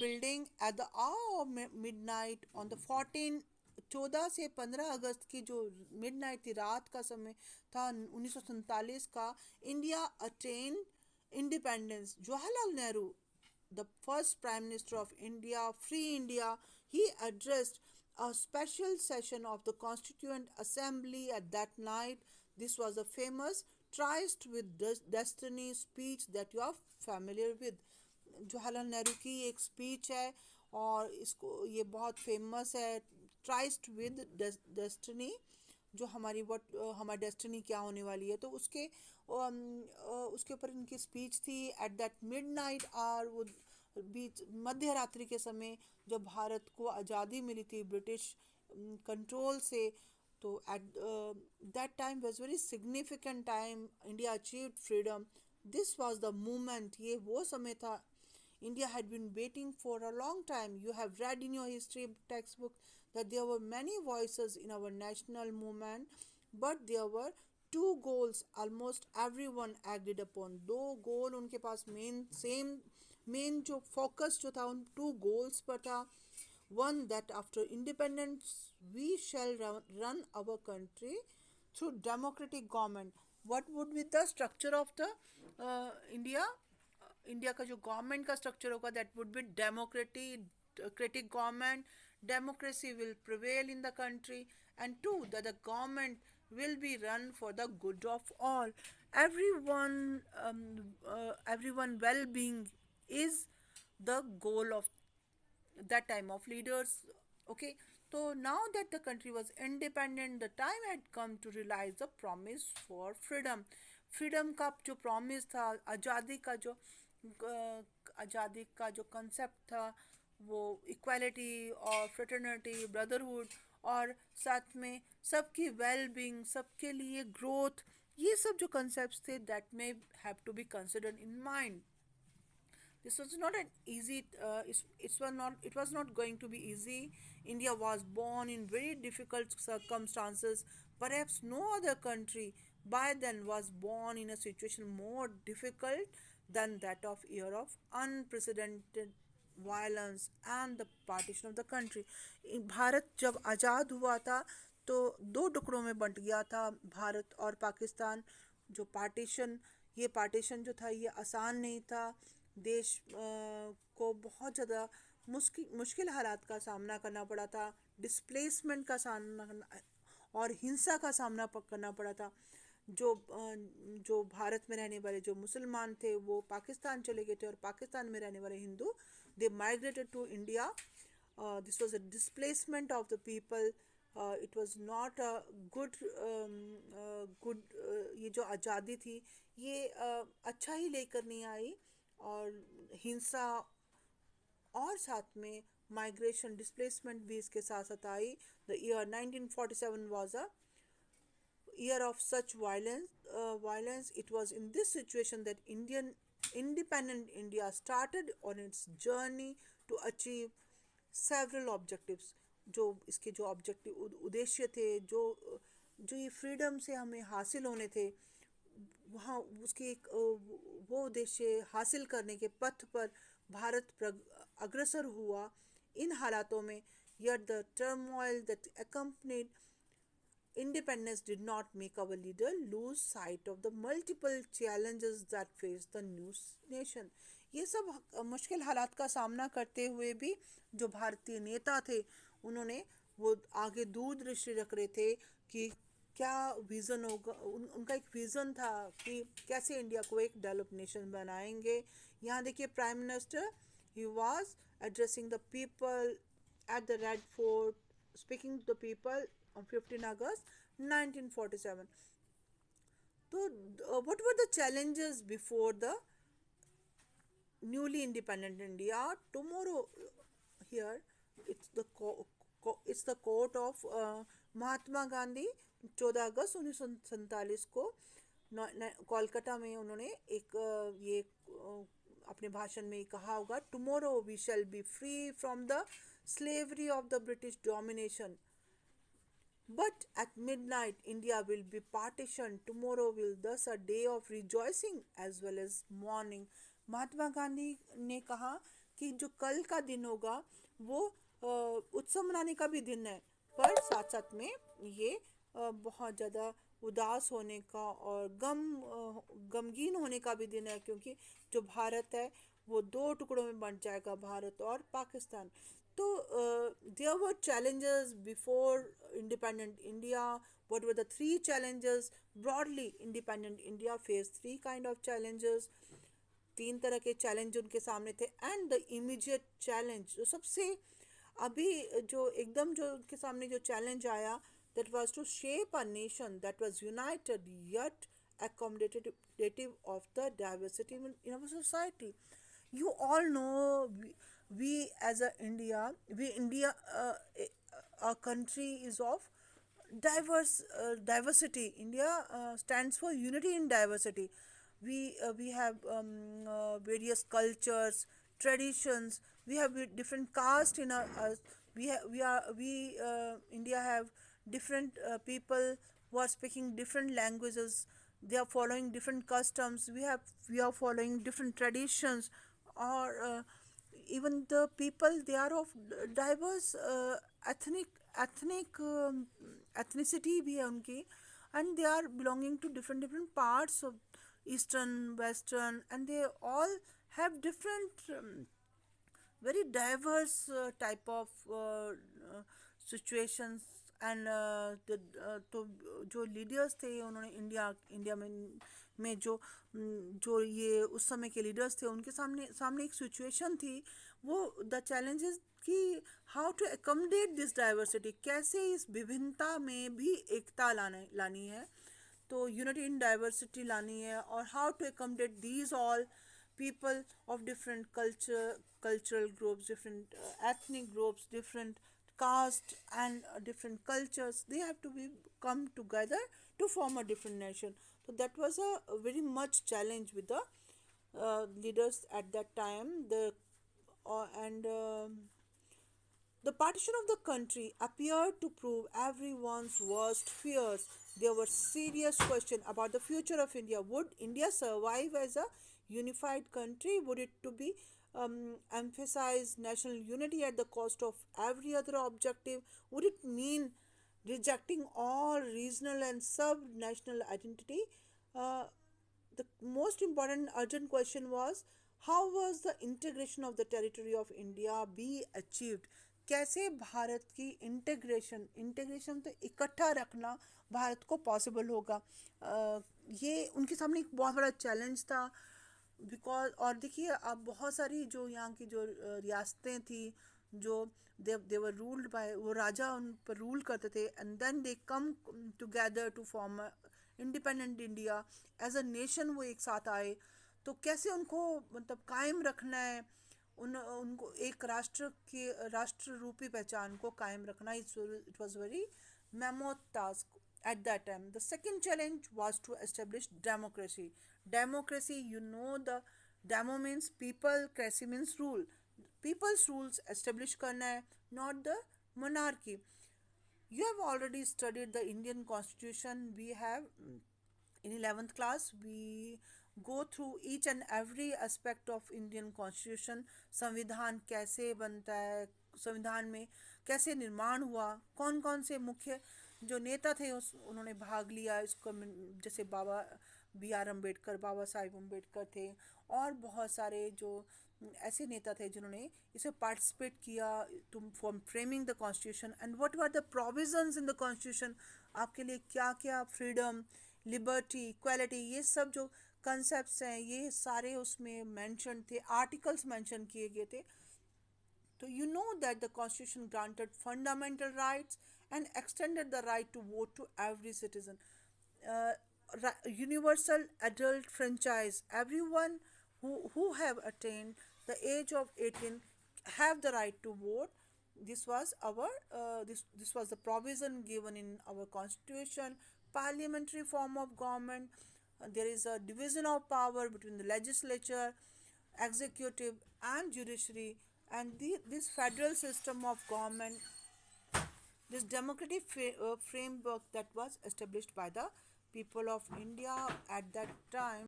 building at the hour of midnight on the 14 14 से 15 अगस्त की जो मिडनाइट थी, रात का समय था 1947 का, India attain independence. Jawaharlal Nehru, the first Prime Minister of India, Free India, he addressed a special session of the Constituent Assembly at that night. This was a famous Tryst with Destiny speech that you are familiar with. Jawaharlal Nehru की एक speech है और इसको ये बहुत famous है, tryst with destiny, जो हमारी हमारी डेस्टिनी क्या होने वाली है, तो उसके ऊपर इनकी स्पीच थी एट दैट मिडनाइट आवर, वो बीच मध्य रात्रि के समय जब भारत को आज़ादी मिली थी ब्रिटिश कंट्रोल से, तो at that time was very significant time, India achieved freedom. This was the moment, ये वो समय था. India had been waiting for a long time. You have read in your history textbook that there were many voices in our national movement, but there were two goals almost everyone agreed upon. दो गोल उनके पास main जो focus जो था उन to goals पर था. One, that after independence we shall run our country through democratic government. What would be the structure of the India? India का जो गवर्नमेंट का स्ट्रक्चर होगा, that would be democratic government. Democracy will prevail in the country. And two, that the government will be run for the good of all. Everyone well-being is the goal of that time of leaders. Okay, so now that the country was independent, the time had come to realize the promise for freedom. Freedom का जो promise था, आज़ादी का जो concept था, वो equality और fraternity, brotherhood, और साथ में सबकी वेल बीइंग, सबके लिए ग्रोथ, ये सब जो कंसेप्ट्स थे, that may have to be considered in mind. This was not an easy. It was not going to be easy. India was born in very difficult circumstances. Perhaps no other country by then was born in a situation more difficult than that of year of unprecedented violence and the partition of the country. Bharat जब आज़ाद हुआ था तो दो टुकड़ों में बंट गया था भारत और पाकिस्तान. जो पार्टीशन, ये पार्टीशन जो था ये आसान नहीं था. देश को बहुत ज़्यादा मुश्किल हालात का सामना करना पड़ा था, डिस्प्लेसमेंट का सामना करना और हिंसा का सामना करना पड़ा था. जो भारत में रहने वाले जो मुसलमान थे वो पाकिस्तान चले गए थे, और पाकिस्तान में रहने वाले Hindu, they migrated to India. This was a displacement of the people. It was not a good. ये जो आज़ादी थी ये अच्छा ही लेकर नहीं आई, और हिंसा और साथ में माइग्रेशन, डिस्प्लेसमेंट भी इसके साथ साथ I. The year 1947 was a year of such violence. It was in this situation that independent India started on its journey to achieve several objectives. जो इसके जो ऑब्जेक्टिव उद्देश्य थे, जो ये फ्रीडम से हमें हासिल होने थे, वहाँ उसके एक वो उद्देश्य हासिल करने के पथ पर भारत अग्रसर हुआ. इन हालातों में, yet the turmoil that accompanied independence did not make our leader lose sight of the multiple challenges that faced the new nation. ये सब मुश्किल हालात का सामना करते हुए भी जो भारतीय नेता थे, उन्होंने वो आगे दूरदृष्टि रख रहे थे कि क्या विज़न होगा. उनका एक विज़न था कि कैसे इंडिया को एक डेवलप नेशन बनाएंगे. यहाँ देखिए, prime minister, he was addressing the people at the Red Fort, speaking to the people on 15 August 1947. So, what were the challenges before the newly independent India? Tomorrow, here, it's the quote of Mahatma Gandhi. 14 अगस्त 1947 को कोलकाता में उन्होंने एक ये अपने भाषण में कहा होगा, tomorrow we shall be free from the slavery of the British domination. But at midnight, India will be partitioned. Tomorrow will thus a day of rejoicing as well as mourning. Mahatma Gandhi ने कहा कि जो कल का दिन होगा वो उत्सव मनाने का भी दिन है, पर साथ साथ में ये बहुत ज़्यादा उदास होने का और गमगीन होने का भी दिन है, क्योंकि जो भारत है वो दो टुकड़ों में बंट जाएगा, भारत और पाकिस्तान। तो there were challenges before independent India. What were the three challenges? Broadly, independent India faced three kind of challenges. तीन तरह के चैलेंज उनके सामने थे, एंड द इमीडिएट चैलेंज जो सबसे अभी जो एकदम जो उनके सामने जो चैलेंज आया, that was to shape a nation that was united yet accommodative of the diversity in our society. You all know, we as a India, we India, our country is of diversity. India stands for unity in diversity. We have various cultures, traditions. We have different caste in our. We India have different people who are speaking different languages. They are following different customs. We are following different traditions, or even the people, they are of diverse ethnic ethnicity भी है उनकी, and they are belonging to different parts of eastern, western, and they all have different very diverse type of situations. And तो जो leaders थे उन्होंने India India में जो ये उस समय के लीडर्स थे, उनके सामने सामने एक सिचुएशन थी, वो द चैलेंजेस कि how to accommodate this diversity, कैसे इस विभिन्नता में भी एकता लानी है, तो यूनिटी इन डाइवर्सिटी लानी है, और how to accommodate these all people of different cultural groups, different ethnic groups, different caste, and different cultures. They have to be come together to form a different nation. So that was a very much challenge with the leaders at that time. And The partition of the country appeared to prove everyone's worst fears. There were serious questions about the future of India. Would India survive as a unified country? Would it to be emphasize national unity at the cost of every other objective? Would it mean rejecting all regional and sub-national identity? Uh, the most important urgent question was, how was the integration of the territory of India be achieved? कैसे भारत की integration तो इकट्ठा रखना भारत को possible होगा? ये उनके सामने एक बहुत बड़ा चैलेंज था, बिकॉज और देखिए अब बहुत सारी जो यहाँ की जो रियासतें थी, जो दे वर रूल्ड बाय, वो राजा उन पर रूल करते थे, and then they come together to form independent India as a nation. वो एक साथ आए, तो कैसे उनको मतलब कायम रखना है, उनको एक राष्ट्र रूपी पहचान को कायम रखना, it was very mammoth task at that time. The second challenge was to establish democracy. Democracy, you know, the demo means people, cracy means rule. People's rules establish करना है, not the monarchy. You have already studied the Indian Constitution. We have in 11th class we go through each and every aspect of Indian Constitution. संविधान कैसे बनता है, संविधान में कैसे निर्माण हुआ, कौन कौन से मुख्य जो नेता थे उन्होंने भाग लिया इसको, जैसे बाबा साहेब अम्बेडकर थे, और बहुत सारे जो ऐसे नेता थे जिन्होंने इसे पार्टिसिपेट किया to for framing the constitution, and what were the provisions in the constitution, आपके लिए क्या क्या फ्रीडम, लिबर्टी, इक्वालिटी, ये सब जो कंसेप्ट्स हैं ये सारे उसमें मेंशन थे, आर्टिकल्स मेंशन किए गए थे. So you know that the constitution granted fundamental rights and extended the right to vote to every citizen. uh, Universal adult franchise, everyone who have attained the age of 18 have the right to vote. This was our this was the provision given in our constitution. Parliamentary form of government, there is a division of power between the legislature, executive, and judiciary, and this federal system of government, this democratic framework that was established by the people of India at that time.